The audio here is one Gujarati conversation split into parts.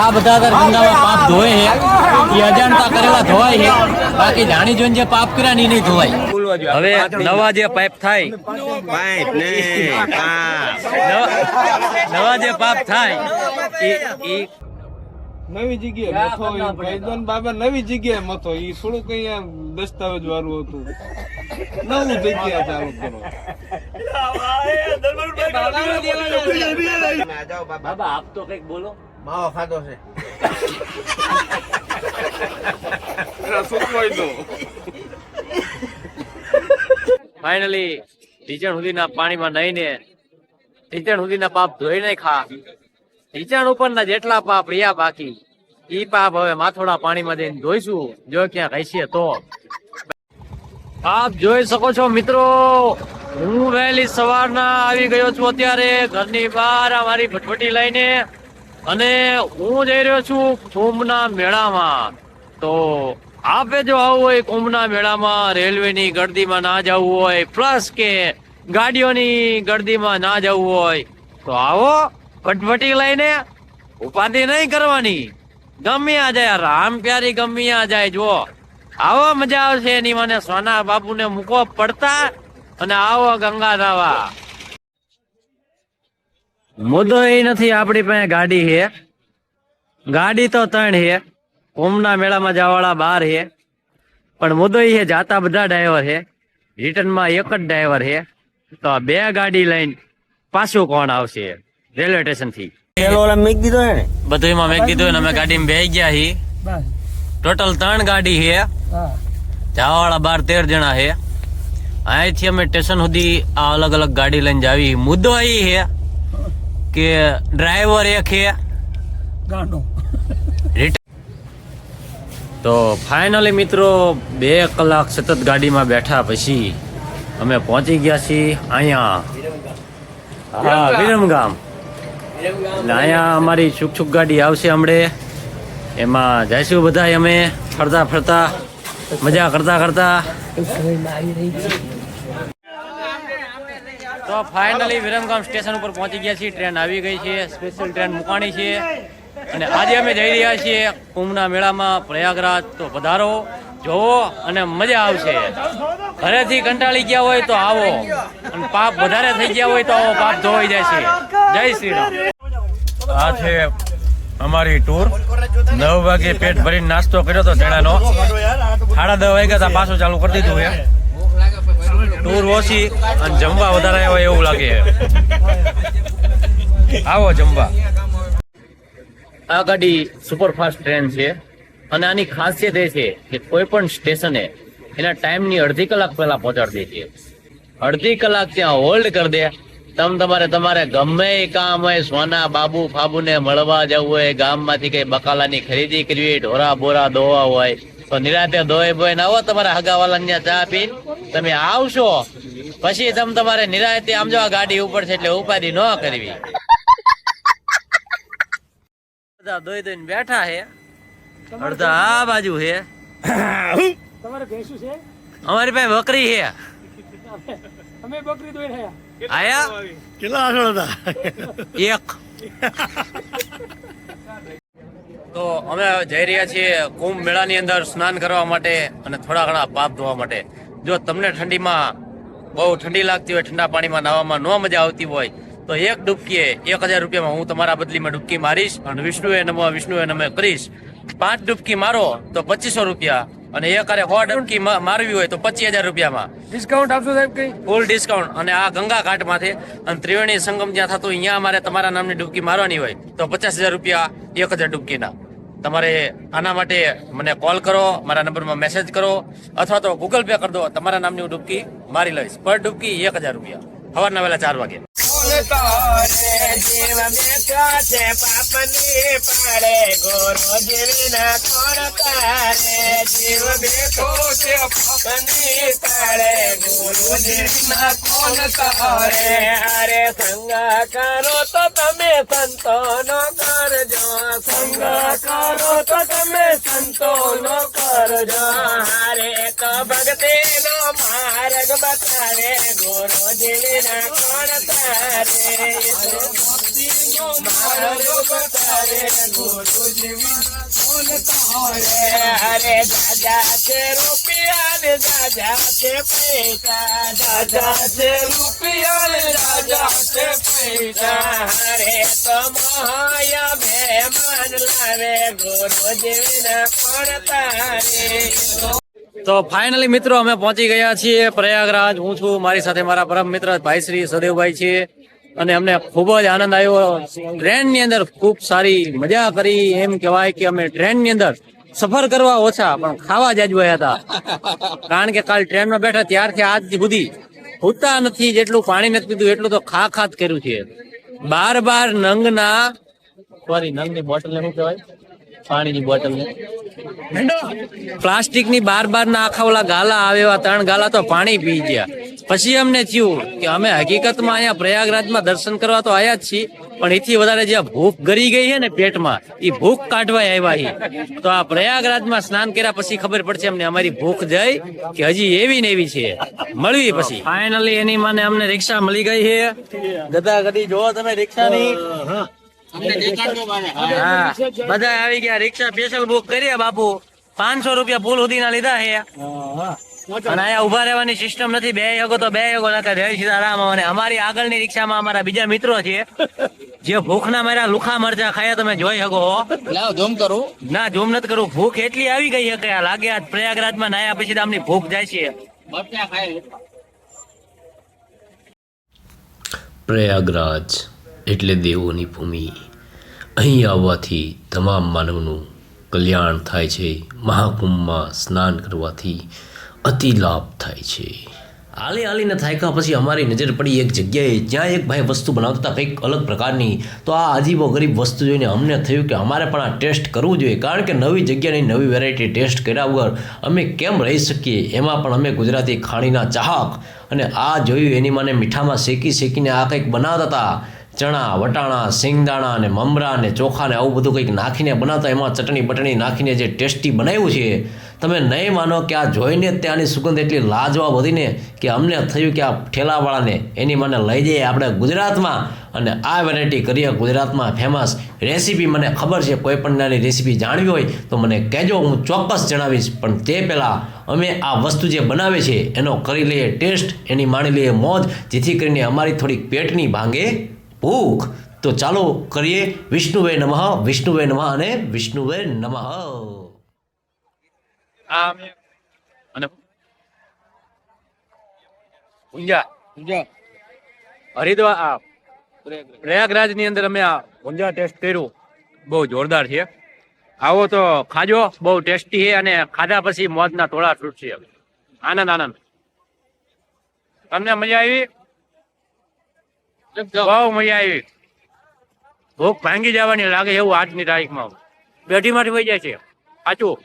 આ બધા ગંગામાં પાપ ધોય છે એ અજાણતા કરેલા ધોવાય છે, બાકી જાણી જોઈને જે પાપ કર્યા એ નહીં ધોવાય. હવે નવા જે પાઇપ થાય નવા જે પાપ થાય એ નવી જગ્યાએ મથો ભાઈજાન બાબા નવી જગ્યાએ મથો એ થોડું કઈ દસ્તાવેજ વાળું હતું, નવું જગ્યા ચાલુ કરો. બાબા આપ તો કઈક બોલો. માવો ખાધો છે. ફાઇનલી ઢીચણ સુધીના પાણીમાં નહીને ઢીચણ સુધીના પાપ ધોઈ નહીં ખા. ઢીચણ ઉપરના જેટલા પાપ રહ્યા બાકી ઈ પાપ હવે માથોડા પાણીમાં જઈને ધોઈશું, જો ક્યાં ઘસીએ તો. આપ જોઈ શકો છો મિત્રો, હું વહેલી સવારના આવી ગયો છું અત્યારે ઘરની બહાર મારી ભટભટી લઈને, અને હું જઈ રહ્યો છું કુંભના મેળામાં. તો આપે જો આવવું હોય કુંભના મેળામાં, રેલવેની ગર્દીમાં ના જવું હોય, પ્લસ કે ગાડીઓની ગર્દીમાં ના જવું હોય, તો આવો ભટભટી લઈને. ઉપાધિ નહીં કરવાની, ગમ્યા જાય રામ પ્યારી ગમ્યા જાય. જો આવો મજા આવશે એની મને સોના બાપુને મૂકો પડતા, અને આવો ગંગા નાવા. મુદ્દો એ નથી આપણી પાસે ગાડી છે, ગાડી તો 3 છે, કુંભના મેળામાં જવાવાળા 12 છે, પણ મુદ્દો એ છે જાતા બધા ડ્રાઈવર છે, રિટર્નમાં એક જ ડ્રાઈવર છે. તો 2 ગાડી લઈને પાછું કોણ આવશે રેલવે સ્ટેશન થી? બધું એમાં મેં કીધું ને અમે ગાડીમાં બેસી ગયા છીએ. ટોટલ 3 ગાડી છે, જવાવાળા 12-13 જણા છે. અહીંથી અમે સ્ટેશન સુધી આ અલગ અલગ ગાડી લઈને જાવી. મુદ્દો એ છે કે ડ્રાઈવર એક છે. તો ફાઇનલી મિત્રો 2 કલાક સતત ગાડીમાં બેઠા પછી અમે પહોંચી ગયા છીએ અહીંયા, હા વિરમગામ. એટલે અહીંયા અમારી છુક ગાડી આવશે હમણે, એમાં જઈશું બધા અમે ફરતા ફરતા મજા કરતા કરતા. તો ફાઇનલી વિરમગામ સ્ટેશન ઉપર પહોંચી ગયા છીએ. ટ્રેન આવી ગઈ છે, સ્પેશિયલ ટ્રેન મુકાણી છે, અને આજે અમે જઈ રહ્યા છીએ કુંભના મેળામાં પ્રયાગરાજ. તો પધારો, જોવો અને મજા આવશે. ઘરેથી કંટાળી ગયા હોય તો આવો, અને પાપ વધારે થઈ ગયા હોય તો આવો, પાપ ધોવાઈ જાય છે. જય શ્રી રામ. આ છે અમારી ટૂર. 9 વાગે પેટ ભરીને નાસ્તો કર્યો તો ચણાનો, 10:30 વાગ્યા પાછું ચાલુ કરી દીધું છે. ટૂર ઓછી અને જમવા વધારે આવે એવું લાગે. આવો જમવા. આ ગાડી સુપરફાસ્ટ ટ્રેન છે, અને આની ખાસિયત એ છે કે કોઈ પણ સ્ટેશને એના ટાઈમની અડધી કલાક પહેલા પહોંચાડી દે છે. અડધી કલાક ત્યાં હોલ્ડ કરી દે. તમારે ગમે કામ હોય, સોના બાબુ ફાબુને મળવા જવું હોય, ગામમાંથી કઈ બકાલાની ખરીદી કરવી હોય, ઢોરા બોરા દોવા હોય, તો નિરાતે દોય બોય ના આવો. તમારા હગાવાલા ચા પીને તમે આવશો પછી તમારે નિરાતે આમ જો આ ગાડી ઉપર છે એટલે ઉપાધિ ન કરવી. બધા દોઈ દોઈને બેઠા છે, અડધા આ બાજુ છે. તમારે ભેંસું છે? અમારી પાસે બકરી છે. અમે બકરી દોઈને આયા કેટલા આગળ હતા? 1. તો અમે જઈ રહ્યા છીએ કુંભ મેળાની અંદર સ્નાન કરવા માટે અને થોડા ઘણા પાપ ધોવા માટે. જો તમને ઠંડીમાં બહુ ઠંડી લાગતી હોય, ઠંડા પાણીમાં નાવામાં ન મજા આવતી હોય, તો 1 ડૂબકીએ 1000 રૂપિયામાં હું તમારા બદલીમાં ડૂબકી મારીશ, અને વિષ્ણુએ નમઃ કરીશ. 5 ડૂબકી મારો તો 2500 રૂપિયા, અને 1 ડૂબકી મારવી હોય તો 25000 રૂપિયામાં ડિસ્કાઉન્ટ આપશો સાહેબ? કઈ ફૂલ ડિસ્કાઉન્ટ. અને આ ગંગા ઘાટમાંથી અને ત્રિવેણી સંગમ જ્યાં થતું અહીંયા અમારે તમારા નામની ડૂબકી મારવાની હોય તો 50000 રૂપિયા 1000 ડૂબકીના. તમારે આના માટે મને કોલ કરો, મારા નંબરમાં મેસેજ કરો, અથવા તો ગૂગલ પે કરી દો. તમારા નામની ડૂબકી મારી લઈશ. પર ડૂબકી 1000 રૂપિયા, સવારના વહેલા 4 વાગે. જીવ બેઠા છે પાપની પાડે, ગુરુ જીવના કોણ તારે. જીવ બેઠો છે પાપની પાડે, ગુરુ જીવના કોણ તારે. અરે સંગ કરો તો તમે સંતોનો કરજો, સંગ કરો તો તમે સંતોનો કરજો. હારે તો ભક્તિ નો માર્ગ બતાવે, ગુરુ જીવના કોણ તારે. મોતીનો માર્ગ બતાવે ગુરુજી વિના કોણ તારે અરે દાદા છે રૂપિયા ને દાદા છે પૈસા દાદા છે રૂપિયા ને દાદા છે પૈસા હરે તો મહાયા મહેમાન લાવે ગુરુજી વિના કોણ તારે તો ફાઇનલી મિત્રો અમે પહોંચી ગયા છીએ પ્રયાગરાજ. હું છું, મારી સાથે મારા પરમ મિત્ર ભાઈ શ્રી સદેવભાઈ છે અને અમને ખૂબ જ આનંદ આવ્યો. ટ્રેન ની અંદર ખૂબ સારી મજા કરી. એમ કહેવાય કે અમે ટ્રેન ની અંદર સફર કરવા ઓછા પણ ખાવા જ ગયા હતા. કારણ કે કાલ ટ્રેનમાં બેઠા ત્યારથી આજ સુધી ઉતા નથી. જેટલું પાણી નથી પીધું એટલું તો ખા જ કર્યું છે. બાર નંગના નંગની બોટલ ને શું કહેવાય, પાણીની બોટલ ને પ્લાસ્ટિક ની બાર ના આખા ઓલા ગાલા આવે એવા 3 ગાલા તો પાણી પી ગયા. પછી અમને થયું કે અમે હકીકતમાં અહીંયા પ્રયાગરાજમાં દર્શન કરવા તો આયા જ છીએ, પણ એથી વધારે જે ભૂખ ગરી ગઈ છે ને પેટમાં, એ ભૂખ કાઢવા આવ્યા છે. તો આ પ્રયાગરાજમાં સ્નાન કર્યા પછી ખબર પડશે અમને અમારી ભૂખ જઈ કે હજી એવી ને એવી છે. મળવી પછી ફાઇનલી એની માને અમને રિક્ષા મળી ગઈ છે. ગદા ગદી જોવો તમે રિક્ષાની. હા, બધા આવી ગયા. રિક્ષા સ્પેશિયલ બુક કરીએ બાપુ. 500 રૂપિયા પુલ સુધી ના લીધા છે. અને અહીંયા ઉભા રહેવાની સિસ્ટમ નથી. બે યગો તો બે યગો નકર જય સીતારામ. અને અમારી આગળની રિક્ષામાં અમારા બીજા મિત્રો છે જે ભૂખના મારા લુખા મરચા ખાયા તમે જોઈ શકો. ઝૂમ કરું ના, ઝૂમ નથી કરું. ભૂખ એટલી આવી ગઈ છે કે લાગે આજ પ્રયાગરાજમાં નાયા પછી આમની ભૂખ જાય છે. પ્રયાગરાજ એટલે દેવોની ભૂમિ. અહીં આવવાથી તમામ માનવનું કલ્યાણ થાય છે. મહાકુંભમાં સ્નાન કરવાથી અતિ લાભ થાય છે. હાલીને થાક્યા પછી અમારી નજર પડી એક જગ્યાએ, જ્યાં એક ભાઈ વસ્તુ બનાવતા હતા કંઈક અલગ પ્રકારની. તો આ અજીબો ગરીબ વસ્તુ જોઈને અમને થયું કે અમારે પણ આ ટેસ્ટ કરવું જોઈએ, કારણ કે નવી જગ્યાની નવી વેરાયટી ટેસ્ટ કર્યા વગર અમે કેમ રહી શકીએ. એમાં પણ અમે ગુજરાતી ખાણીના ચાહક, અને આ જોયું એની માને મીઠામાં શેકીને આ કંઈક બનાવતા હતા. ચણા, વટાણા, સિંગદાણા અને મમરા અને ચોખા ને આવું બધું કંઈક નાખીને બનાવતા. એમાં ચટણી બટણી નાખીને જે ટેસ્ટી બનાવ્યું છે, તમે નહીં માનો કે આ જોઈને જ ત્યાંની સુગંધ એટલી લાજવાબ હતી ને કે અમને થયું કે આ ઠેલાવાળાને એની મને લઈ જઈએ આપણે ગુજરાતમાં અને આ વેરાયટી કરીએ ગુજરાતમાં ફેમસ. રેસીપી મને ખબર છે, કોઈ પણ નાની રેસીપી જાણવી હોય તો મને કહેજો, હું ચોક્કસ જણાવીશ. પણ તે પહેલાં અમે આ વસ્તુ જે બનાવે છે એનો કરી લઈએ ટેસ્ટ, એની માણી લઈએ મોજ, જેથી કરીને અમારી થોડીક પેટની ભાંગે ભૂખ. તો ચાલો કરીએ વિષ્ણુવે નમઃ, વિષ્ણુવે નમઃ અને વિષ્ણુવે નમઃ. અને હરિદ્વાર પ્રયાગરાજ ની અંદર અમે આ ઊંઝા ટેસ્ટ કર્યું. બહુ જોરદાર છે. આવો તો ખાજો, બહુ ટેસ્ટી છે. અને ખાધા પછી મોજના ટોળા છૂટશે. આનંદ. તમને મજા આવી? બહુ મજા આવી. ભૂખ ભાંગી જવાની લાગે એવું આજની તારીખમાં પેઢીમાંથી વહી જાય છે. સાચું.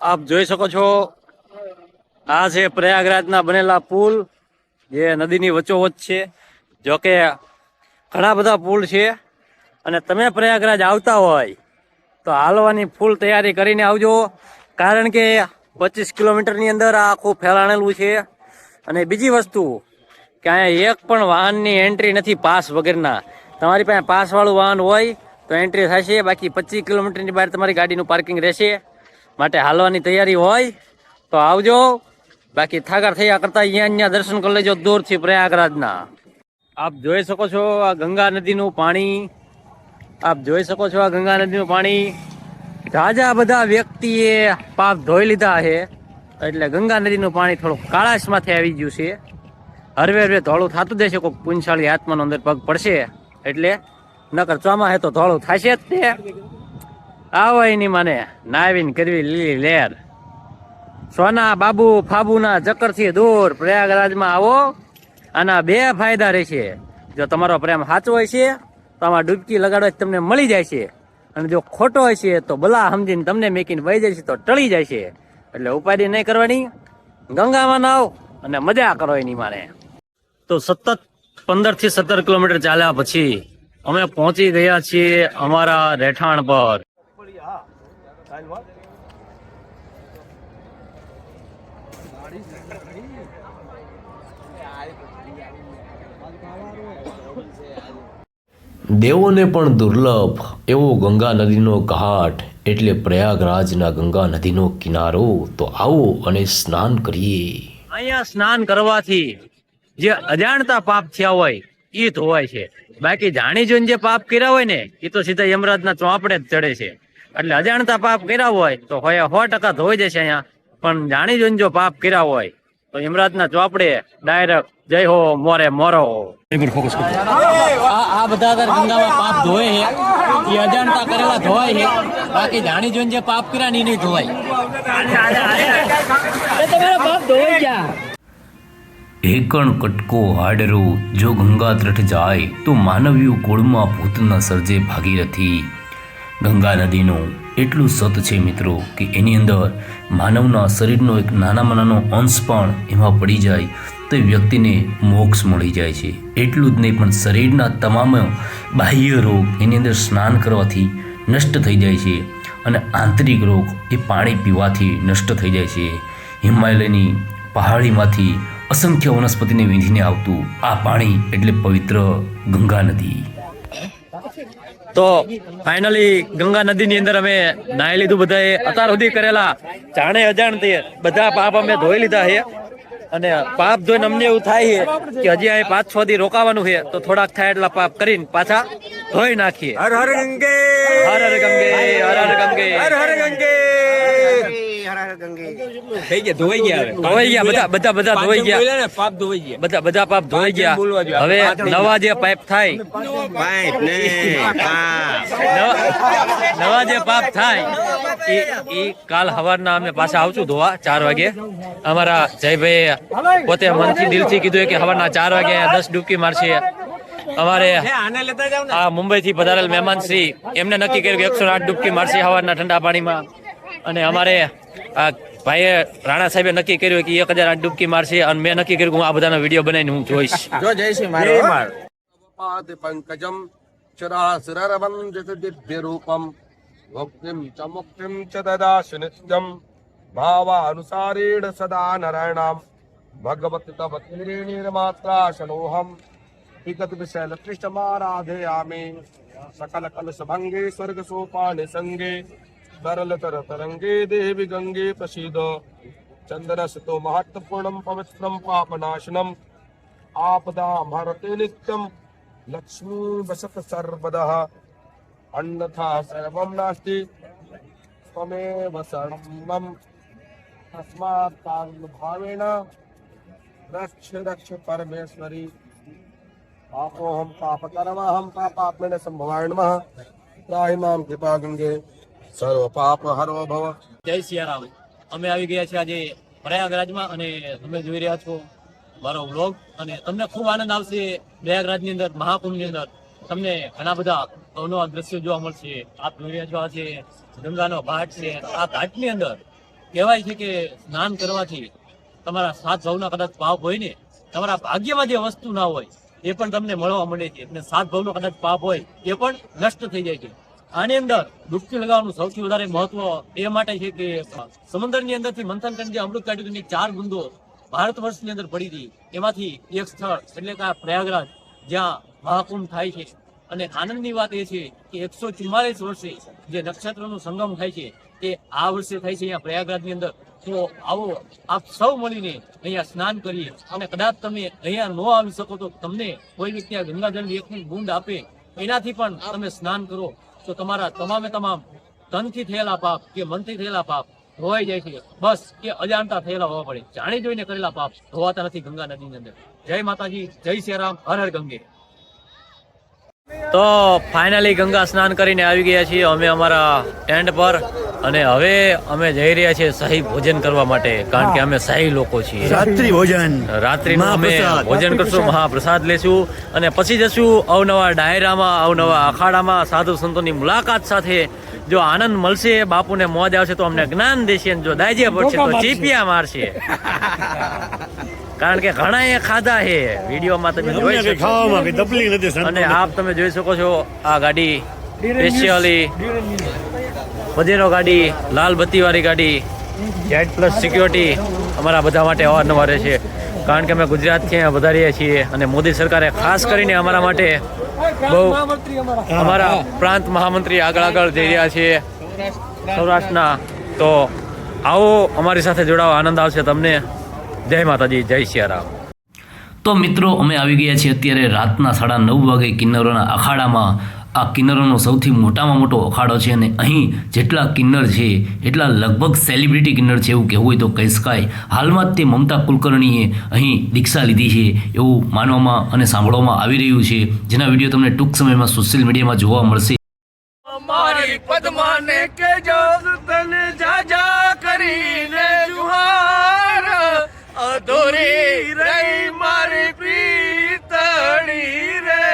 આપ જોઈ શકો છો, આ છે પ્રયાગરાજના બનેલા પુલ, જે નદીની વચ્ચોવચ્ચ છે. જોકે ઘણા બધા પુલ છે, અને તમે પ્રયાગરાજ આવતા હોય તો હાલવાની ફૂલ તૈયારી કરીને આવજો, કારણ કે 25 કિલોમીટરની અંદર આ આખું ફેલાણેલું છે. અને બીજી વસ્તુ કે અહીંયા એક પણ વાહનની એન્ટ્રી નથી પાસ વગરના. તમારી પાસે પાસવાળું વાહન હોય તો એન્ટ્રી થશે, બાકી 25 કિલોમીટરની બહાર તમારી ગાડીનું પાર્કિંગ રહેશે. માટે હાલવાની તૈયારી હોય તો આવજો, બાકી થાગર થયા કરતા અહીંયા દર્શન કરી લેજો દૂરથી પ્રયાગરાજના. આપ જોઈ શકો છો આ ગંગા નદીનું પાણી. ઝાઝા બધા વ્યક્તિએ પાપ ધોઈ લીધા છે, એટલે ગંગા નદીનું પાણી થોડું કાળાશ માંથી આવી ગયું છે. હરવે ધોળું થતું જશે. કોઈ પુંછાળી આત્માનો અંદર પગ પડશે એટલે, નકર ચોમાસે તો ધોળું થશે જ તે. આવો એની મને નાવીને કરવી લીલી લહેર. સોના બાબુ ફાબુના ચક્કરથી દૂર પ્રયાગરાજમાં આવો. આના 2 ફાયદા રહેશે. જો તમારો પ્રેમ સાચો હોય છે તો આમાં ડૂબકી લગાડવા તમને મળી જાય છે, અને જો ખોટો હોય છે તો ભલા સમજીને તમને મેકીને વહી જાય છે તો ટળી જાય છે. એટલે ઉપાધિ નહીં કરવાની, ગંગામાં નાવ અને મજા કરો એની મારે. તો સતત 15 થી 17 કિલોમીટર ચાલ્યા પછી અમે પહોંચી ગયા છીએ અમારા રહેઠાણ પર. દેવોને પણ દુર્લભ એવો ગંગા નદીનો ઘાટ એટલે પ્રયાગરાજના ગંગા નદીનો કિનારો. તો આવો અને સ્નાન કરીએ. અહીંયા સ્નાન કરવાથી જે અજાણતા પાપ થયા હોય એ ધોવાય છે. બાકી જાણી જોઈને જે પાપ કર્યા હોય ને એ તો સીધા યમરાજના ચોપડે જ ચડે છે. એટલે અજાણતા પાપ કર્યા હોય તો 100% ધોઈ જશે અહીંયા. પણ જાણી જોઈને જો પાપ કર્યા હોય તો યમરાજના ચોપડે ડાયરેક્ટ જય હો મોરે મોરો. આ બધા ગંગામાં પાપ ધોય છે એ અજાણતા કરેલા ધોવાય છે. બાકી જાણી જોઈને જે પાપ કર્યા ને એ નહીં ધોવાય. તમારા પાપ ધોવાઈ ગયા. એકણ કટકો હાડરો જો ગંગા તરફ જાય તો માનવીય કુળમાં ભૂત ન સર્જે ભાગીરથી. ગંગા નદીનું એટલું સત છે મિત્રો કે એની અંદર માનવના શરીરનો એક નાનામાં નાનો અંશ પણ એમાં પડી જાય તો એ વ્યક્તિને મોક્ષ મળી જાય છે. એટલું જ નહીં પણ શરીરના તમામ બાહ્ય રોગ એની અંદર સ્નાન કરવાથી નષ્ટ થઈ જાય છે અને આંતરિક રોગ એ પાણી પીવાથી નષ્ટ થઈ જાય છે. હિમાલયની પહાડીમાંથી અસંખ્ય વનસ્પતિને વીંધીને આવતું આ પાણી એટલે પવિત્ર ગંગા નદી. તો ફાઇનલી ગંગા નદીની અંદર અમે નાહી લીધું. બધાએ અત્યાર સુધી કરેલા જાણે અજાણતે બધા પાપ અમે ધોઈ લીધા છે. અને પાપ જોઈને અમને એવું થાય છે કે હજી અહીં 5-6 દી રોકાવાનું છે તો થોડાક થાય એટલા પાપ કરીને પાછા ધોઈ નાખીએ. હર હર ગંગે, હર હર ગંગે, હર હર ગંગે, હર હર ગંગે. થઈ ગયા, ધોવાઈ ગયા, ધોવાઈ ગયા, બધા ધોવાઈ ગયા, પાપ ધોવાઈ ગયા, બધા પાપ ધોવાઈ ગયા. હવે નવા જે પાપ થાય નવા જે પાપ થાય એ કાલ સવારના અમે પાછા આવશું ધોવા 4 વાગે. અમારા જયભાઈ પોતે મનથી દિલથી કીધું કે સવારના 4 વાગે 10 ડૂબકી મારશે. અમારે આ મુંબઈ થી પધારેલ મહેમાન શ્રી એમને નક્કી કર્યું કે 108 ડૂબકી મારશે સવારના ઠંડા પાણીમાં. અને અમારે આ ભાઈએ રાણા સાહેબે નક્કી કર્યું કે 1008 ડૂબકી મારશે. અને મેં નક્કી કર્યું કે હું આ બધાનો વિડીયો બનાવીને હું જોઈશ. પંકજમ ચરાસરવંદિતદિવ્યરૂપમ ભક્તિમ ચ મુક્તિમ ચ દદાશુ નિત્યમ ભાવાનુસારેણ સદા નરાયણામ ભગવતી તવ નિર્માત્રા શનોહમ વિગત વિશૈલ કૃષ્ણમારાધયામિ સકલ કલશભંગે સ્વર્ગ સોપાને સંગે સરલતર તરંગે દેવી ગંગે પ્રસીદ ચંદ્રસતો મહત્વપૂર્ણમ પવિત્રમ પાપનાશનમ આપદા ભારતે નિત્યમ લક્ષ્મી વસત સર્વદઃ અન્યથા સર્વમ નાસ્તિ ત્વમેવ શરણમ તસ્માत् ભાવેન રક્ષ પરમેશ્વરી પાપોહમ પાપકર્મહમ પાપાત્મેન સંભવાય નમઃ ત્રાહિ મામ કૃપા ગંગે સર્વ પાપ હરો ભવ. જય સિયારામ. અમે આવી ગયા છે આજે પ્રયાગરાજમાં અને તમે જોઈ રહ્યા છો મારો વ્લોગ. અને તમને ખૂબ આનંદ આવશે. પ્રયાગરાજની અંદર મહાકુંભની અંદર તમને ઘણા બધા અવનવા દ્રશ્યો જોવા મળશે. આપ જોઈ રહ્યા છો આ છે ગંગાનો ઘાટ છે. આ ઘાટની અંદર કહેવાય છે કે સ્નાન કરવાથી તમારા 7 ભાવના કદાચ પાપ હોય ને, તમારા ભાગ્યમાં જે વસ્તુ ના હોય એ પણ તમને મળવા મળે છે. અને 7 ભાવનો કદાચ પાપ હોય એ પણ નષ્ટ થઈ જાય છે. આની અંદર ડૂબકી લગાવવાનું સૌથી વધારે મહત્વ એ માટે છે કે સમુદ્રની અંદરથી મંથન કરીને જે અમૃત કાઢ્યું તેની 4 બુંદો ભારત વર્ષની અંદર પડી હતી. એમાંથી એક સ્થળ એટલે કે આ પ્રયાગરાજ જ્યાં મહાકુંભ થાય છે. અને આનંદની વાત એ છે કે 144 વર્ષે જે નક્ષત્રનું સંગમ થાય છે તે આ વર્ષે થાય છે અહીંયા પ્રયાગરાજની અંદર. તો આવો આપ સૌ મળીને અહીંયા સ્નાન કરીએ. અને કદાચ તમે અહીંયા ન આવી શકો તો તમને કોઈ વ્યક્તિ આ ગંગાજળની એક બૂંદ આપે એનાથી પણ તમે સ્નાન કરો તો તમારા તમામે તમામ તનથી થયેલા પાપ કે મનથી થયેલા પાપ ધોવાઈ જાય છે. બસ એ અજાણતા થયેલા હોવા પડે. જાણી જોઈને કરેલા પાપ ધોવાતા નથી ગંગા નદીની અંદર. જય માતાજી, જય સિયારામ, હર હર ગંગે. તો ફાઇનલી ગંગા સ્નાન કરીને આવી ગયા છીએ અમે અમારા ટેન્ટ પર. અને હવે અમે જઈ રહ્યા છીએ શાહી ભોજન કરવા માટે, કારણ કે અમે શાહી લોકો છીએ. રાત્રિનું અમે ભોજન કરશું, મહાપ્રસાદ લેશું અને પછી જશું અવનવા ડાયરામાં, અવનવા અખાડામાં સાધુ સંતોની મુલાકાત સાથે. જો આનંદ મળશે, બાપુને મોજ આવશે તો અમને જ્ઞાન દેશે, જો દાજે પડશે તો ચીપિયા મારશે. કારણ કે ઘણા એ ખાધા છે વિડીયોમાં તમે જોઈ શકો. અને આપ તમે જોઈ શકો છો આ ગાડી સ્પેશિયલી પજેરો ગાડી, લાલ બત્તી વાળી ગાડી, Z+ સિક્યોરિટી અમારા બધા માટે અવારનવાર રહે છે. કારણ કે અમે ગુજરાતથી અહીંયા વધારીએ છીએ અને મોદી સરકારે ખાસ કરીને અમારા માટે બહુ મહામંત્રી અમારા અમારા પ્રાંત મહામંત્રી આગળ જઈ રહ્યા છીએ સૌરાષ્ટ્રના. તો આવો અમારી સાથે જોડાવા, આનંદ આવશે તમને. જય માતાજી, જય સિયારામ. તો મિત્રો, અમે આવી ગયા છીએ અત્યારે રાતના 9:30 વાગે કિન્નરોના અખાડામાં. આ કિન્નરોનો સૌથી મોટામાં મોટો અખાડો છે અને અહીં જેટલા કિન્નર છે એટલા લગભગ સેલિબ્રિટી કિન્નર છે એવું કહેવું હોય તો કહી શકાય. હાલમાં જ તે મમતા કુલકર્ણીએ અહીં દીક્ષા લીધી છે એવું માનવામાં અને સાંભળવામાં આવી રહ્યું છે, જેના વિડીયો તમને ટૂંક સમયમાં સોશિયલ મીડિયામાં જોવા મળશે. મારી પદ્માને કે જોગ તને જાજા કરીને જુહાર અધૂરી રહી મારી પ્રીતડી રે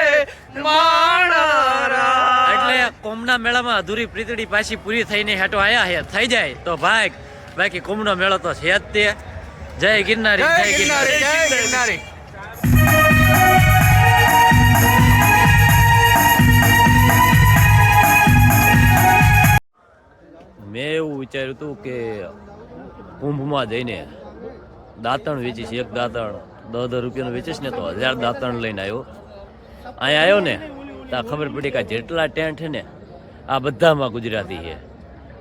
માણારા. એટલે કોમના મેળામાં અધૂરી પ્રીતડી પાછી પૂરી થઈને હેઠો આયા છે. થઈ જાય તો ભાગ, બાકી કોમનો મેળો તો છે જ તે. જય ગિરનારી, જય ગિરનારી. જય ગિરનારી. મેં એવું વિચાર્યું હતું કે કુંભમાં જઈને દાંતણ વેચીશ. એક દાંતણ 10,000 રૂપિયાનું વેચીશ ને તો 1000 દાંતણ લઈને આવ્યો. અહીંયા આવ્યો ને તો ખબર પડી કે જેટલા ટેન્ટ છે ને આ બધામાં ગુજરાતી છે.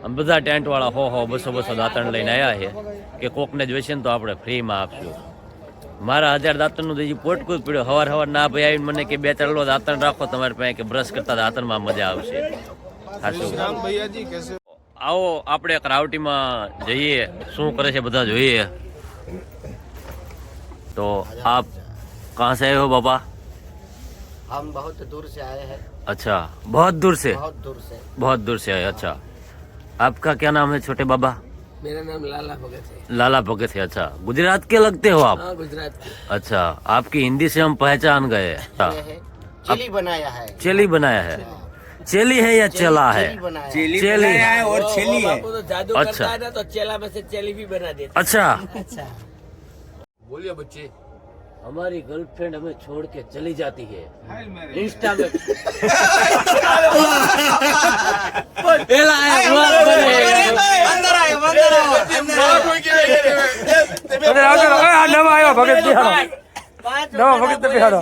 આમ બધા ટેન્ટવાળા 100 200 દાંતણ લઈને આવ્યા છે કે કોકને જોઈશે ને તો આપણે ફ્રીમાં આપશું. મારા 1000 દાંતણનું તો હજી પોટકું જ પડ્યો. સવાર ના ભાઈ આવીને મને કે 2-4 લો દાંતણ રાખો તમારી પાસે, કે બ્રશ કરતા દાંતણમાં મજા આવશે. સાચું. રામ ભૈયાજી कैसे આવો આપણે એક રાવટીમાં જઈએ, શું કરે છે બધા જોઈએ. તો આપ कहाँ से आए हो बाबा? हम बहुत दूर से आए हैं। अच्छा, बहुत दूर से? बहुत दूर से। बहुत दूर से आए. अच्छा, आपका क्या नाम है छोटे बाबा? मेरा नाम लाला भगत है। लाला भगत है. अच्छा, गुजरात के लगते हो आप? हाँ, गुजरात के। अच्छा, आपकी हिंदी से हम पहचान गए. अच्छा, ये है चिली बनाया है। चेली बनाया है. चेली है या चला है? चिली बनाया है। चेली है और चिली है। तो जादू अच्छा। करता है ना, तो चेला में से चेली भी बना देता अच्छा. अच्छा। बोलिए बच्चे. हमारी गर्लफ्रेंड हमें छोड़ के चली जाती है. हाय मेरे इंस्टा में નવા આવ્યો ભગત બિહારો. નવા ભગત બિહારો.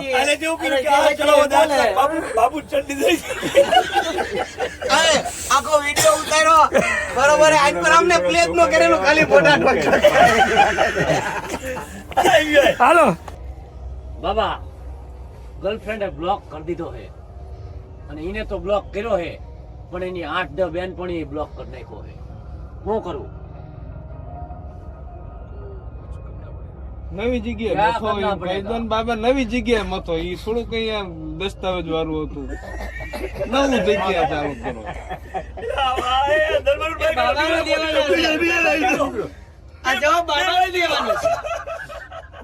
આખો વિડિયો ઉતાર્યો બરોબર. આજ પર અમને પ્લેસ નો કરેલો, ખાલી ફોટા હાલો બાબા ગર્લફ્રેન્ડે બ્લોક કરી દીધો છે અને એને તો બ્લોક કર્યો છે પણ એની 8-10 બેનપણી બ્લોક કરી નાખ્યો છે. શું કરું? નવી જગ્યાએ મથો ઈ ભાઈબંધ બાબા નવી જગ્યાએ મથો ઈ થોડું કઈ આમ દસ્તાવેજ વાળું હતું. નવું જગ્યા ચાલુ કરો.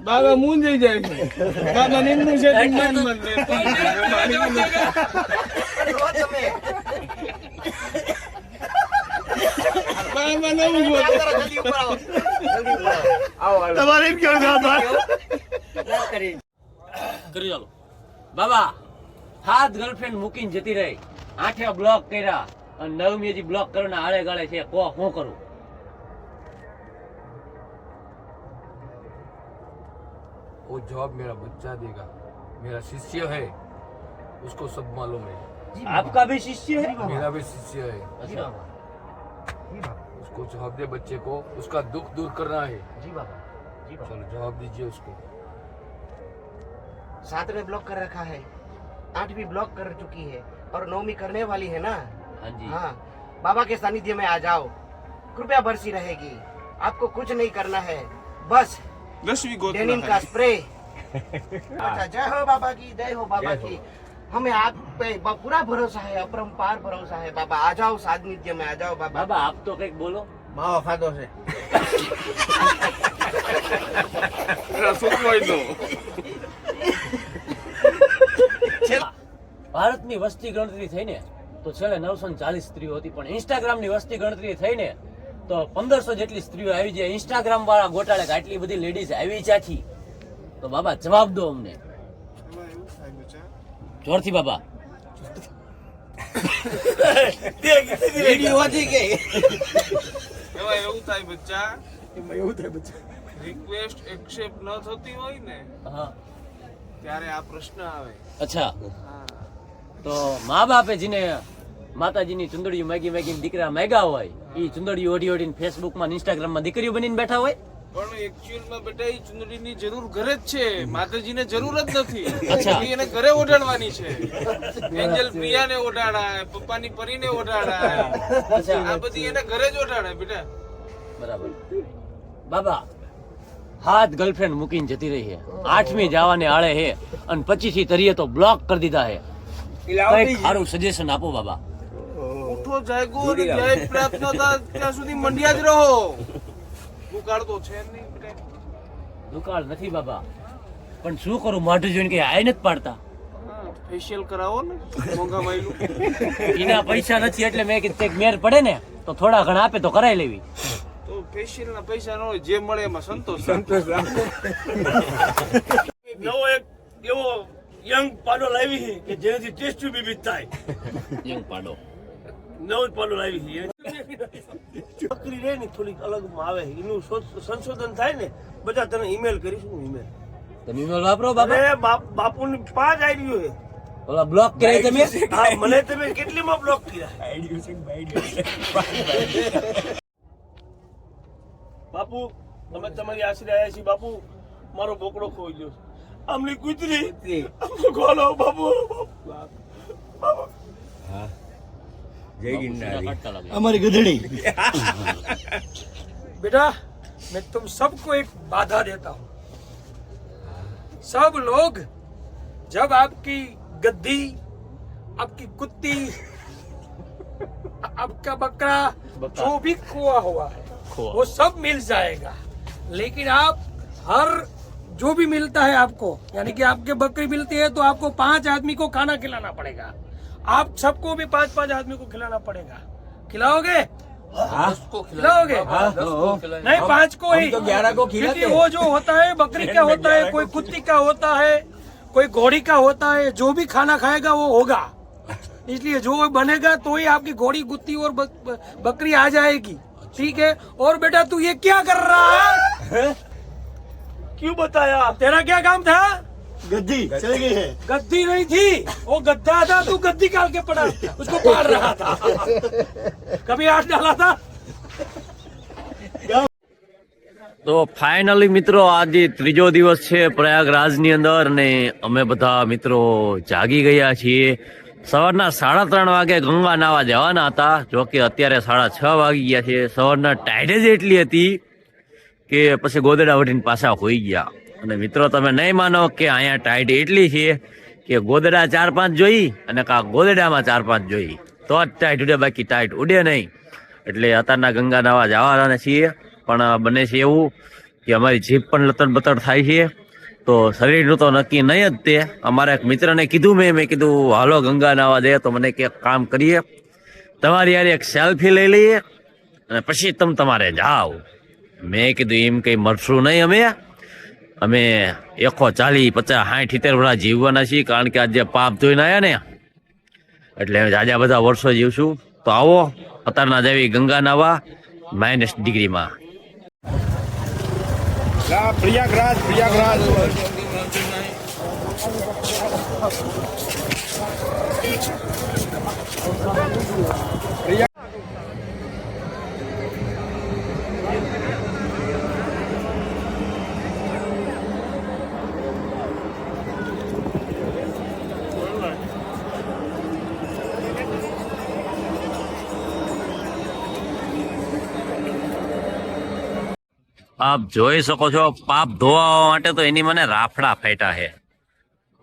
બાબા મૂંઝાઈ જાય છે. બાબા નિમનું છે બાબા નવું ગોતો. કરી ચાલો બાબા. 7 ગર્લફ્રેન્ડ મૂકીને જતી રહી, 8 બ્લોક કર્યા અને 9મી હજી બ્લોક કરવાના આળે ગાળે છે. કો શું કરું? वो जॉब मेरा बच्चा देगा. मेरा शिष्य है, उसको सब मालूम है. आपका भी शिष्य है? मेरा भी शिष्य है. अच्छा. उसको जवाब दे बच्चे को. उसका दुख दूर करना है. जी बाबा, जी बाबा. चलो जवाब दीजिए उसको. 7वें ब्लॉक कर रखा है, 8वीं ब्लॉक कर चुकी है और 9वीं करने वाली है ना। हाँ जी. हाँ, बाबा के सानिध्य में आ जाओ, कृपया बरसी रहेगी। आपको कुछ नहीं करना है, बस 10वीं गोत्र डेनिम का स्प्रे। अच्छा, जय हो बाबा की, जय हो बाबा की। हमें आप पे पूरा भरोसा है, अपरंपार भरोसा है बाबा। आ जाओ सानिध्य में, आ जाओ बाबा। बाबा आप तो कहीं बोलो. माँ वफादों से ભારતની વસ્તી ગણતરી થઈને તો છેલ્લે 940 સ્ત્રીઓ હતી, પણ ઇન્સ્ટાગ્રામની વસ્તી ગણતરી થઈને તો 1500 જેટલી સ્ત્રીઓ આવી જાય. ઇન્સ્ટાગ્રામ વાળા ગોટાળે કે આટલી બધી લેડીઝ આવી ક્યાંથી? તો બાબા જવાબ દો અમને જોરથી બાબા. વિડિયો હતી કે એમાં એવું થાય બચ્ચા. રિક્વેસ્ટ એક્સેપ્ટ ન થતી હોય ને હા ત્યારે આ પ્રશ્ન આવે. અચ્છા તો મા બાપે જેને માતાજીની ચુંદડીઓ માગી દીકરા માગ્યા હોય એ ચુંદડીઓ ઓઢીને ફેસબુક માં ઇન્સ્ટાગ્રામ માં દીકરીઓ બનીને બેઠા હોય. પણ એકચ્યુઅલ માં બેટા એ ચુંદડીની જરૂર ઘરે જ છે, માતાજીને જરૂર જ નથી. અચ્છા. એ એને ઘરે ઓઢાડવાની છે. એન્જલ પ્રિયાને ઓઢાડાય, પપ્પાની પરીને ઓઢાડાય, આ બધી એને ઘરે જ ઓઢાડાય બેટા. બરાબર બાબા હાથ ગર્લફ્રેન્ડ મૂકીને જતી રહી છે, 8મી જવાને આળે હે અને 25 તરીએ તો બ્લોક કરી દીધા હે. કઈક સારું સજેશન આપો બાબા. ઉઠો જાગો અને જય પ્રાપ્ત ન થાય ત્યાં સુધી મંડ્યા જ રહો. દુકાળ તો છે નહીં બેટા. દુકાળ નથી બાબા, પણ શું કરું મોઢું જોઈને કઈ આય નથી પાડતા. ફેશિયલ કરાવો ને મોંઘા માયલું. એના પૈસા નથી એટલે મેં કીધું કંઈક મેર પડે ને તો થોડા ઘણા આપે તો કરાવી લેવી. તો ફેશિયલ ના પૈસા ન હોય, જે મળે એમાં સંતોષ. નવો એક એવો યંગ પાડો લાવી છે કે જેનાથી ટેસ્ટ બી થાય. યંગ પાડો નવો જ પાડો લાવી છે. બકરી રહે ને થોડીક અલગ આવે એનું સંશોધન થાય ને બધા તને ઈમેલ કરીશું. ઈમેલ તમે ઈમેલ વાપરો બાબા? અરે બાપુની 5 આઈડીઓ છે. ઓલા બ્લોક કરે તમે? હા, મને તમે કેટલીમાં બ્લોક કર્યા? બાપુ અમે તમારી આશરે આવ્યા છીએ. બાપુ મારો બોકડો ખોઈ ગયો. આમની કૂતરી અમને ખોલો બાપુ. બાપુ हमारी गधड़ी बेटा मैं तुम सबको एक बाधा देता हूँ. सब लोग जब आपकी गद्दी, आपकी कुत्ती, आपका बकरा जो भी खोआ हुआ है वो सब मिल जाएगा, लेकिन आप हर जो भी मिलता है आपको, यानी कि आपके बकरी मिलती है तो आपको 5 आदमी को खाना खिलाना पड़ेगा. आप सबको भी 5-5 आदमी को खिलाना पड़ेगा. खिलाओगे? खिलाओगे? नहीं, 5 को ही. 11 को खिलाते क्योंकि वो जो होता है बकरी का होता है, कोई कुत्ती का होता है, कोई घोड़ी का होता है, जो भी खाना खाएगा वो होगा. इसलिए जो बनेगा तो ही आपकी घोड़ी, कुत्ती और बकरी आ जाएगी. ठीक है? और बेटा तू ये क्या कर रहा है? क्यों बताया? तेरा क्या काम था? गद्दी चली गई है. गद्दी नहीं थी, वो गद्दा था, तू गद्दी काल के पड़ा उसको पाल रहा था. कभी हाथ डाला था? તો ફાઇનલી મિત્રો આજે ત્રીજો દિવસ છે પ્રયાગરાજની અંદર ને અમે બધા મિત્રો જાગી ગયા છીએ. સવારના 3:30 વાગે ગંગા નાવા જવાના હતા, જો કે અત્યારે 6:30 વાગી ગયા છે. સવારના ટાઈડ જ એટલી હતી કે પછી ગોદડા વઢીને પાછા હોઈ ગયા. અને મિત્રો તમે નહીં માનો કે અહીંયા ટાઈડ એટલી છે કે ગોદડા 4-5 જોઈ અને ગોદડામાં 4-5 જોઈ તો જ ટાઈટ ઉડે, બાકી ટાઈટ ઉડે નહીં. એટલે અત્યારના ગંગા નાવા જવાના છીએ, પણ બને છે એવું કે અમારી જીભ પણ લતડ બતડ થાય છે. તો શરીરનું તો નક્કી નહીં જ તે. અમારા એક મિત્રને કીધું મેં કીધું હાલો ગંગા નાવા દે, તો મને કે કામ કરીએ, તમારી યાર એક સેલ્ફી લઈ લઈએ અને પછી તમારે જાઓ. મેં કીધું એમ કંઈ મરશું નહીં, અમે 40, 50, 60, 70 વર્ષ જીવવાના છીએ, કારણ કે આજે પાપ ધોઈને આવ્યા ને એટલે જાજા બધા વર્ષો જીવશું. તો આવો અત્યારના જેવી ગંગા નાવા -ડિગ્રીમાં. પ્રયાગરાજ આપ જોઈ શકો છો પાપ ધોવા માટે તો એની મને રાફડા ફાટ્યા છે.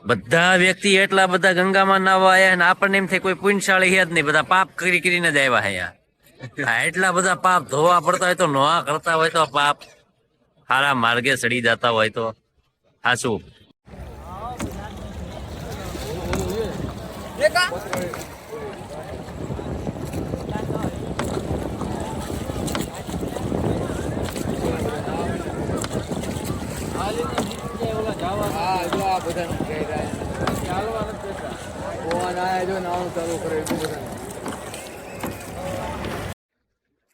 બધા વ્યક્તિ એટલા બધા ગંગામાં નાવા આવ્યા અને આપણને એમ થાય કોઈ પુણ્યશાળી છે જ નહીં, બધા પાપ કરીને જ આવ્યા છે. એટલા બધા પાપ ધોવા પડતા હોય તો નોવા કરતા હોય તો પાપ સારા માર્ગે ચડી જતા હોય તો હાચું.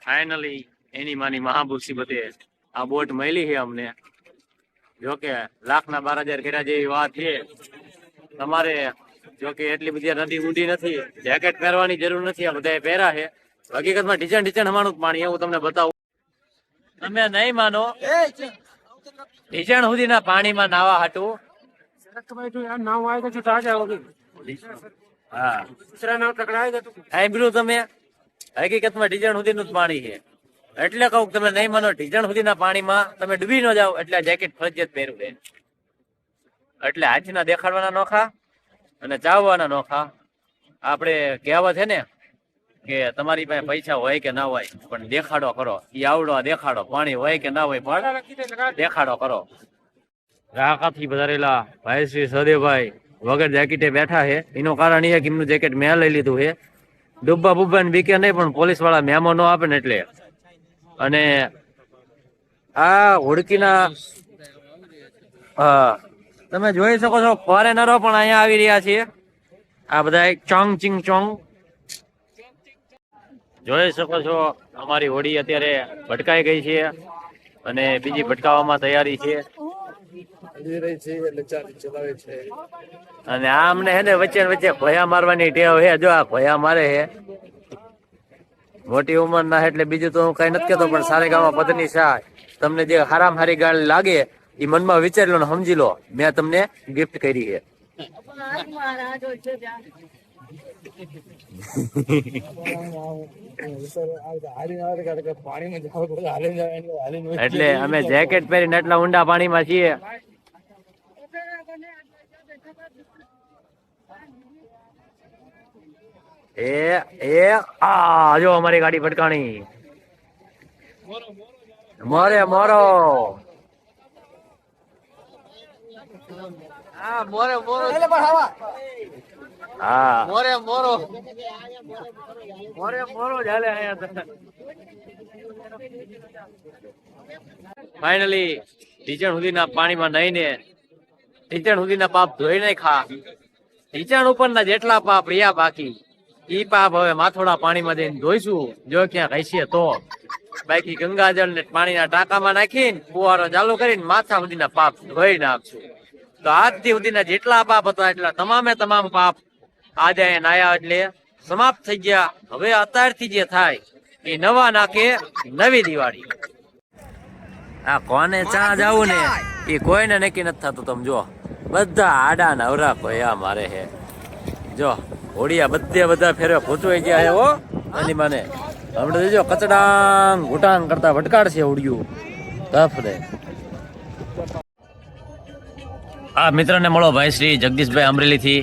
ફાઇનલી એની માની મહામુસીબતે આ બોટ મળી છે અમને. જો કે 1,12,000 કર્યા જેવી વાત છે. તમારે જો કે એટલી બધી નદી ઊંડી નથી, જેકેટ પહેરવાની જરૂર નથી, આ બધા પહેરા છે. હકીકતમાં ઢીચણ હમાનું પાણી એવું તમને બતાવું. તમે નહીં માનો, ઢીચણ સુધીના પાણીમાં નાવા હાટું હા સાંભળ્યું તમે? હકીકતમાં ઢીચણ સુધીનું જ પાણી છે. એટલે કહું તમે નહીં માનો, ઢીચણ સુધીના પાણીમાં તમે ડૂબી ન જાઓ એટલે જેકેટ ફરજિયાત પહેરવું છે. એટલે હાથીના દેખાડવાના નોખા અને ચાવવાના નોખા. આપણે કહેવત છે ને કે તમારી પાસે પૈસા હોય કે ના હોય પણ દેખાડો કરો. ઈ આવડો દેખાડો, પાણી હોય કે ના હોય પણ દેખાડો કરો. રાકાથી વધારેલા ભાઈ શ્રી સદેવભાઈ વગર જેકેટે બેઠા છે. એનું કારણ એ કે એમનું જેકેટ મેં લઈ લીધું છે. ડૂબા બુબ્બા ને બીકે નહીં, પણ પોલીસ વાળા મેમો ન આપે ને એટલે. અને આ હોડકીના તમે જોઈ શકો છો ફોરેનરો પણ અહીંયા આવી રહ્યા છે. આ બધા ચોંગ ચિંગ ચોંગ જોઈ શકો છો. અમારી હોડી અત્યારે ભટકાઈ ગઈ છે અને બીજી ભટકાવવામાં તૈયારી છે. અને આ અમને હે ને વચ્ચે વચ્ચે ભોયા મારવાની ટેવ છે. જો આ ભોયા મારે છે. મોટી ઉંમર ના એટલે બીજું તો હું કઈ નથી કેતો, પણ સારેગામાં પદની શાહ તમને જે હારામ હારી ગાળ લાગે એ મનમાં વિચારી લો ને સમજી લો. મેં તમને ગિફ્ટ કરી છે. એટલે અમે જેકેટ પહેરીને એટલા ઊંડા પાણીમાં છીએ. જો અમારી ગાડી ભટકાણી. મોરે મોરો હા મોરે મોરો હા મોરે મોરો મોરે મોરો ચાલે અહીંયા. ફાઇનલી ઢીચણ સુધીના પાણીમાં નહીને ઢીચણ સુધીના પાપ ધોઈ નહીં ખા. ઢીચણ ઉપરના જેટલા પાપ રહ્યા બાકી ઈ પાપ હવે માથોડા પાણીમાં જઈને ધોઈશું જો ક્યાં ઘસીએ તો. બાકી ગંગાજળ ને પાણીના ટાંકામાં નાખીને ફુવારો ચાલુ કરીને માથા સુધીના પાપ ધોઈ નાખશું. તો આજથી સુધીના જેટલા પાપ હતા એટલા તમામે તમામ પાપ આજે નાયા એટલે સમાપ્ત થઈ ગયા. હવે અત્યારથી જે થાય એ નવા નાકે નવી દિવાળી. આ કોને ચા જાવું ને એ કોઈને નક્કી નથી થતું. તમે જો બધા આડા નવરા કોયા મારે છે. જો હોડિયા બધા ફેરવે પૂછવાઈ ગયા છે. હો એની મને હમણાં જો કચડાંગ ઘૂટાંગ કરતા ભટકાડશે હોડિયું તફ દે. આ મિત્રને મળો ભાઈ શ્રી જગદીશભાઈ અમરેલી થી.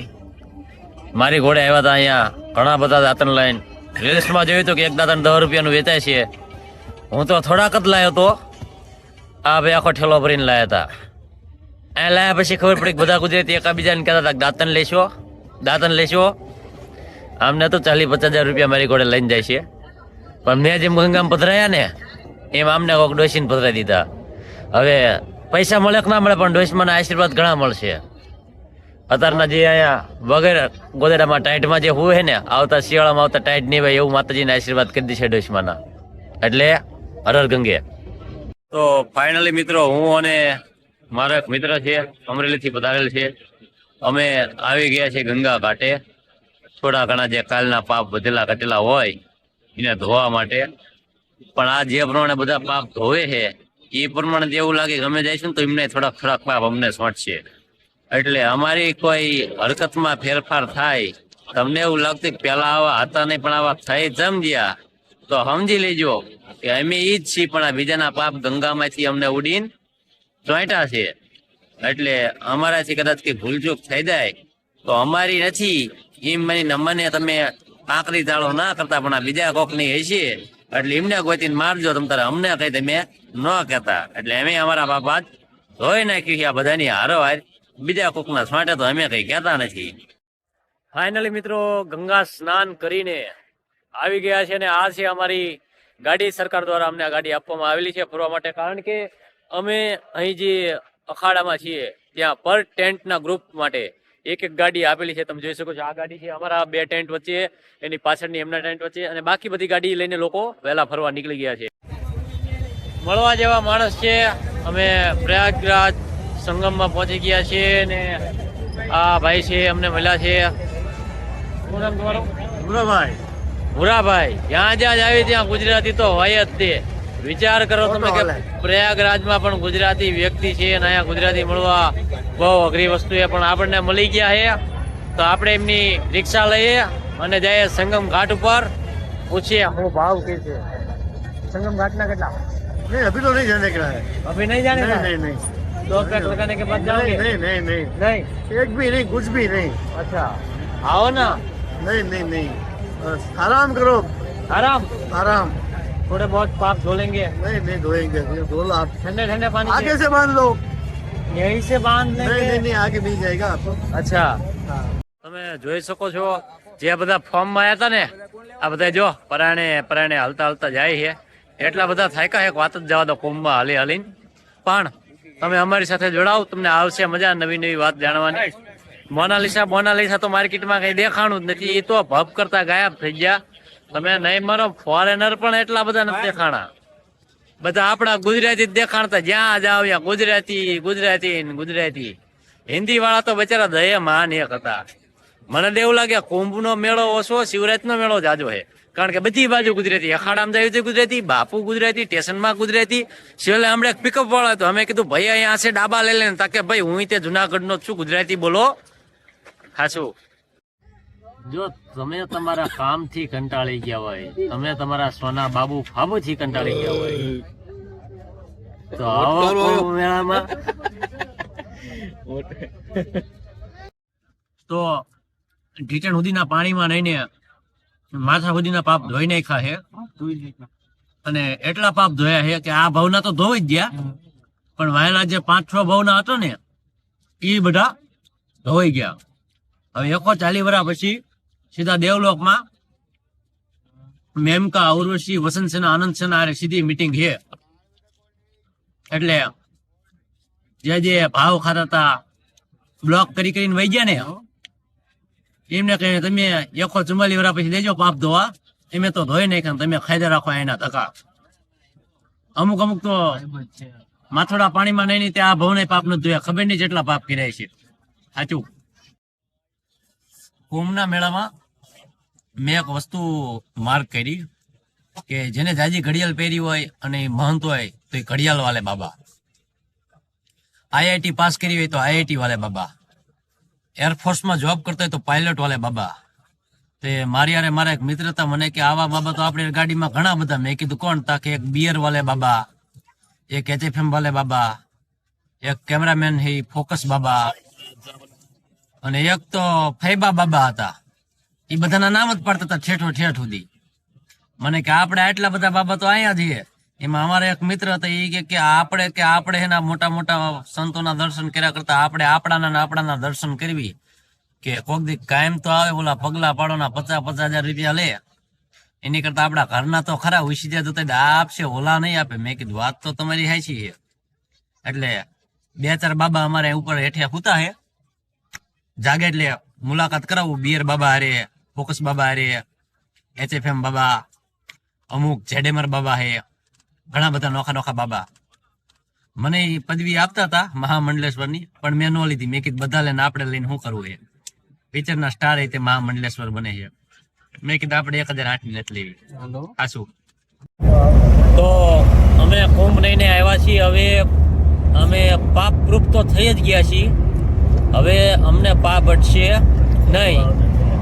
મારી ઘોડે આવ્યા હતા અહીંયા ઘણા બધા દાંતણ લઈને. રીલ્સમાં જોયું હતું કે એક દાંતણ 10 રૂપિયાનું વેચાય છે. હું તો થોડાક જ લાયો તો. આ ભાઈ આખો ઠેલો ભરીને લાયા હતા. આ લાયા પછી ખબર પડી બધા ગુજરાતી એકાબીજાને કહેતા હતા દાંતણ લેશો. આમને તો 40-50 રૂપિયા મારી ઘોડે લઈને જાય છે. પણ મેં જેમ ગંગામાં પધરાયા ને એમ આમને કોક ડોસીને પધરાઈ દીધા. હવે પૈસા મળે કે ના મળે પણ ડોસીમાના આશીર્વાદ ઘણા મળશે. અત્યારના જે અહીંયા વગેરે ગોદડામાં ટાઈટમાં જે હોય ને આવતા શિયાળામાં આવતા ટાઈટ નહીં હોય એવું માતાજીના આશીર્વાદ કરી દેશે ડોસીમાના. એટલે હરર ગંગે. તો ફાઇનલી મિત્રો હું અને મારો એક મિત્ર છે અમરેલીથી પધારેલ છે. અમે આવી ગયા છીએ ગંગા ઘાટે. થોડા ઘણા જે કાલના પાપ વધેલા ઘટેલા હોય એને ધોવા માટે. પણ આ જે પ્રમાણે બધા પાપ ધોવે છે એ પ્રમાણે એવું લાગે કે અમે જઈશું ને તો એમને થોડાક પાપ અમને સોંટશે. એટલે અમારી કોઈ હરકતમાં ફેરફાર થાય. તમને એવું લાગતું કે પેલા આવા હતા નહીં પણ આવા થઈ જમ્યા તો સમજી લેજો કે અમે ઈ જ છીએ, પણ આ બીજાના પાપ ગંગામાંથી અમને ઉડીને ચોંટ્યા છે. એટલે અમારાથી કદાચ કે ભૂલચૂક થઈ જાય તો અમારી નથી એમ મને તમે આકરી ચાળો ના કરતા, પણ આ બીજા કોકની હશે એટલે એમને ગોતીને મારજો તમ તારે અમને કઈ તમે ન કહેતા. એટલે અમે અમારા બાપા જ ધોઈ નાખ્યું છે આ બધાની હારોહાર. બીજા કોકના છાંટે તો અમે કઈ કહેતા નથી. ફાઇનલી મિત્રો ગંગા સ્નાન કરીને આવી ગયા છે ને આ છે અમારી ગાડી. સરકાર દ્વારા અમને આ ગાડી આપવામાં આવેલી છે ફરવા માટે. કારણ કે અમે અહીં જે અખાડામાં છીએ ત્યાં પર ટેન્ટના ગ્રુપ માટે એક ગાડી આપેલી છે. તમે જોઈ શકો છો આ ગાડી છે અમારા 2 ટેન્ટ વચ્ચે, એની પાછળની એમના ટેન્ટ વચ્ચે, અને બાકી બધી ગાડી લઈને લોકો વહેલા ફરવા નીકળી ગયા છે. મળવા જેવા માણસ છે. અમે પ્રયાગરાજ સંગમમાં પહોંચી ગયા છીએ ને આ ભાઈ છે અમને મળ્યા છે. શું નામ તમારું? ભૂરાભાઈ. જ્યાં જ્યાં આવી ત્યાં ગુજરાતી તો હોય જ તે. વિચાર કરો તમે કે પ્રયાગરાજમાં પણ ગુજરાતી વ્યક્તિ છે અને અહીંયા ગુજરાતી મળવા બહુ અઘરી વસ્તુ છે, પણ આપણને મળી ગયા છે. તો આપણે એમની રિક્ષા લઈએ અને જઈએ સંગમ ઘાટ ઉપર. પૂછીએ શું ભાવ કે છે संगम घाट ना कितना? नहीं अभी तो नहीं जाने का है। अभी नहीं जाने का? नहीं नहीं दो पैक लगाने के बाद जाओगे? नहीं नहीं नहीं नहीं, एक भी नहीं कुछ भी नहीं। अच्छा आओ ना. नहीं नहीं नहीं आराम करो आराम. आराम। थोड़े बहुत पाप धोलेंगे. नहीं नहीं धोएंगे धो लो आप। ठंडे ठंडे पानी आगे से से बांध लो। यहीं से बांध नहीं लेंगे. नहीं नहीं आगे मिल जाएगा आपको। અચ્છા તમે જોઈ શકો છો જે બધા ફોર્મ માં આવ્યા હતા ને આ બધા જો પરાણે પરાણે હાલતા હાલતા જાય છે. એટલા બધા થાક્યા એક વાત જ જવા દો કોમમાં હાલી હાલીને. પણ તમે અમારી સાથે જોડાઓ, તમને આવશે મજા નવી નવી વાત જાણવાની. મોનાલિસા તો માર્કેટમાં કઈ દેખાણું જ નથી. એ તો ભપ કરતા ગાયબ થઈ ગયા. તમે નહીં મારો ફોરેનર પણ એટલા બધા નથી દેખાણા. બધા આપણા ગુજરાતી જ દેખાણતા. જ્યાં જાવ ત્યાં ગુજરાતી ગુજરાતી ને ગુજરાતી. હિન્દી વાળા તો બચારા દયે મહાન એક હતા. મને તો એવું લાગે કુંભનો મેળો ઓછો, શિવરાજનો મેળો જાજો છે. કારણ કે બધી બાજુ ગુજરાતી. અખાડામાં જાય છે ગુજરાતી, બાપુ ગુજરાતી, સ્ટેશનમાં ગુજરાતી. છેલ્લે હમણાં એક પિકઅપ વાળા તો અમે કીધું ભાઈ અહીંયા છે ડાબા લઈ લે. તાકે ભાઈ હું તે જુનાગઢ નો છું, ગુજરાતી બોલો ખાસું. જો તમે તમારા કામથી કંટાળી ગયા હોય, તમે તમારા સોના બાબુ ફાબુ થી કંટાળી ગયા હોય તો આવો કુંભ મેળામાં. તો ઢીચણ સુધીના પાણીમાં નહીને માથા સુધીના પાપ ધોઈ નાખ્યા છે. અને એટલા પાપ ધોયા છે કે આ ભાવના તો ધોઈ જ ગયા, પણ વાયેલા જે 5-6 ભાવના હતો ને એ બધા ધોઈ ગયા. હવે 140 વર્ષ પછી સીધા દેવલોકમાં મેમકા, ઉર્વશી, વસંત સેના, આનંદ સેના હારે સીધી મીટિંગ છે. એટલે જે ભાવ ખાતા હતા બ્લોક કરીને વહી ગયા ને એમને કહે તમે 144 વર્ષ પછી દેજો પાપ ધોવા. એમે તો ધોઈ નાખ્યા. તમે ખાઈ રાખો એના ધક્કા. અમુક તો માથોડા પાણીમાં નહીં તે આ ભાવને પાપ નથી ધોયા. ખબર નહીં જેટલા પાપ કર્યા છે. સાચું. કુંભના મેળામાં મેં એક વસ્તુ માર્ક કરી કે જેને જાજી ઘડિયાળ પહેરી હોય અને મહંત હોય તો એ ઘડિયાળ વાલે બાબા. IIT પાસ કરી હોય તો IIT વાલે બાબા. એરફોર્સમાં જોબ કરતા હોય તો પાયલટ વાલે બાબા. તે મારી યારે મારા એક મિત્ર હતા, મને કે આવા બાબા તો આપણે ગાડીમાં ઘણા બધા. મેં કીધું કોણ? તા કે એક બિયર વાલે બાબા, એક HFM વાલે બાબા, એક કેમેરામેન હે ફોકસ બાબા, અને એક તો ફૈબા બાબા હતા. એ બધાના નામ જ પાડતા હતા ઠેઠો ઠેઠ સુધી. મને કે આપણે આટલા બધા બાબા તો અહીંયા છીએ. એમાં અમારા એક મિત્ર હતા, એ કે આપણે એના મોટા મોટા સંતોના દર્શન કર્યા કરતા આપણે આપણાના દર્શન કરવી. કે કોક દી કાયમ તો આવે ઓલા પગલા પાડોના 50,000 રૂપિયા લે, એની કરતા આપણા ઘરના તો ખરા ઉશી જતા આ આપશે ઓલા નહીં આપે. મેં કીધું વાત તો તમારી હાચી છે. એટલે 2-4 બાબા અમારે ઉપર હેઠે હુતા હે. જાગે એટલે મુલાકાત કરાવું. બિયર બાબા હારે, ફોકસ બાબા હારે, HFM બાબા, અમુક ZMR બાબા હે, ઘણા બધા નોખા બાબા. મને એ પદવી આપતા હતા મહામંડલેશ્વરની, પણ મેં ન લીધી. મેં કીધું બધા લઈને આપણે લઈને શું કરવું છે? પિક્ચરના સ્ટાર એ મહામંડલેશ્વર બને છે. મેં કીધું આપણે 1008 ની નથી લેવી. આશું. તો અમે કુંભ લઈને આવ્યા છીએ. હવે અમે પાપ પ્રૂફ તો થઈ જ ગયા છીએ. હવે અમને પાપ અટશે નહીં.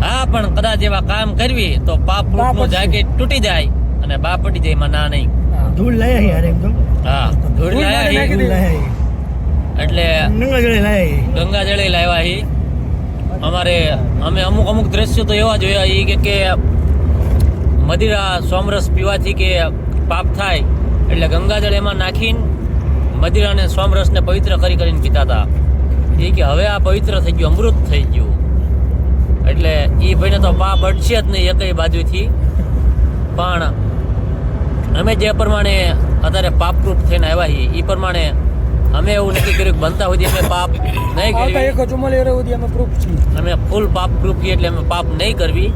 હા, પણ કદાચ એવા કામ કરવી તો પાપ પ્રૂફ નું જાકેટ તૂટી જાય અને બાપ પડી જાય. એમાં ના નહીં. धूल लाया है यार एकदम। હા, ધૂળ લાયા धूल लाया है એટલે गंगा जल लाया है। ગંગા જળે લાવ્યા હી. અમે અમુક દ્રશ્યો તો એવા જોયા ઈ કે મદિરા સોમરસ પીવાથી કે પાપ થાય એટલે ગંગાજળ એમાં નાખીને મદિરા ને સોમરસ ને પવિત્ર કરીને પીતા હતા. એ કે હવે આ પવિત્ર થઈ ગયું, અમૃત થઈ ગયું. એટલે એ ભાઈને તો પાપ અટશે જ નહીં એકય બાજુથી. પણ અમે જે પ્રમાણે અત્યારે પાપરૂપ થઈને આવ્યા છીએ એ પ્રમાણે અમે એવું નક્કી કર્યું કે બનતા સુધી અમે પાપ નહીં કરવી. અમે ફૂલ પાપ પ્રૂફ એટલે અમે પાપ નહીં કરવી.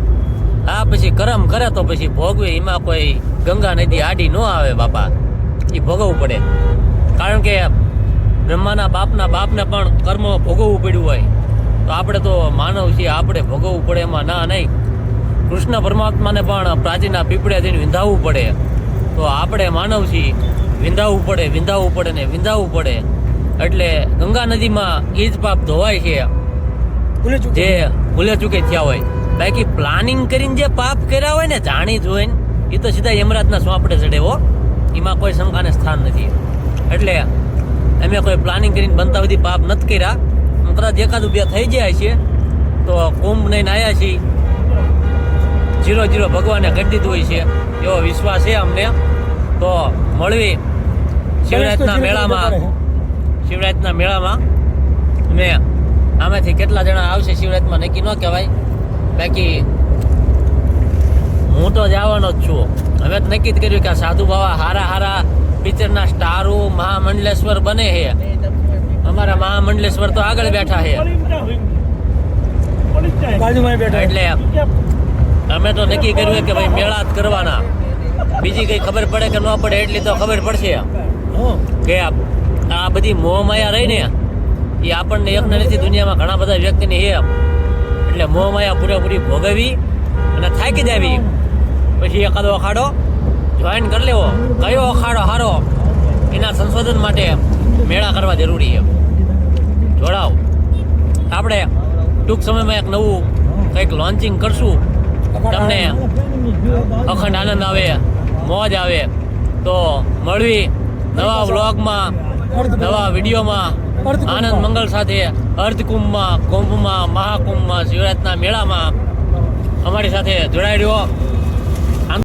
હા, પછી કરમ કરે તો પછી ભોગવે. એમાં કોઈ ગંગા નદી આડી ન આવે બાપા. એ ભોગવવું પડે. કારણ કે બ્રહ્માના બાપને પણ કર્મ ભોગવવું પડ્યું હોય તો આપણે તો માનવ છીએ, આપણે ભોગવવું પડે એમાં ના નહીં. કૃષ્ણ પરમાત્માને પણ પ્રાચીના પીપળે જઈને વિંધાવવું પડે, તો આપણે માનવ છીએ, વિંધાવવું પડે ને વિંધાવવું પડે. એટલે ગંગા નદીમાં એ જ પાપ ધોવાય છે જે ભૂલે ચૂકે થયા હોય. બાકી પ્લાનિંગ કરીને જે પાપ કર્યા હોય ને જાણી જોઈને, એ તો સીધા યમરાજના સોંપડે ચડે હો, એમાં કોઈ શંકાને સ્થાન નથી. એટલે અમે કોઈ પ્લાનિંગ કરીને બનતા સુધી પાપ નથી કર્યા. કદાચ એકાદું બે થઈ જાય છે તો કુંભ લઈને આવ્યા છીએ, 0-0 ભગવાને કરી દીધું હોય છે એવો વિશ્વાસ છે અમને. તો મળવી શિવરાજના મેળામાં અમે આમાંથી કેટલા જણા આવશે શિવરાજમાં નક્કી ન કહેવાય. બાકી હું તો જવાનો જ છું. હવે તો નક્કી જ કર્યું કે આ સાધુ બાવા હારા પિક્ચરના સ્ટારો મહામંડલેશ્વર બને છે. અમારા મહામંડલેશ્વર તો આગળ બેઠા છે, એટલે અમે તો નક્કી કર્યું કે ભાઈ મેળા જ કરવાના. બીજી કઈ ખબર પડે કે ન પડે એટલી તો ખબર પડશે કે આ બધી મોહમાયા રહી ને એ આપણને એક નથી, દુનિયામાં ઘણા બધા વ્યક્તિની છે. એટલે મોહમાયા પૂરેપૂરી ભોગવી અને થાકી જાવી, પછી એકાદો અખાડો જોઈન કરી લેવો. કયો અખાડો સારો એના સંશોધન માટે મેળા કરવા જરૂરી છે. જોડાવ. આપણે ટૂંક સમયમાં એક નવું કંઈક લોન્ચિંગ કરશું. તમને અખંડ આનંદ આવે, મોજ આવે. તો મળવી નવા વ્લોગમાં, નવા વિડીયોમાં, આનંદ મંગળ સાથે અર્ધકુંભમાં, કુંભમાં, મહાકુંભમાં, શિવરાજના મેળામાં અમારી સાથે જોડાઈ રહ્યો.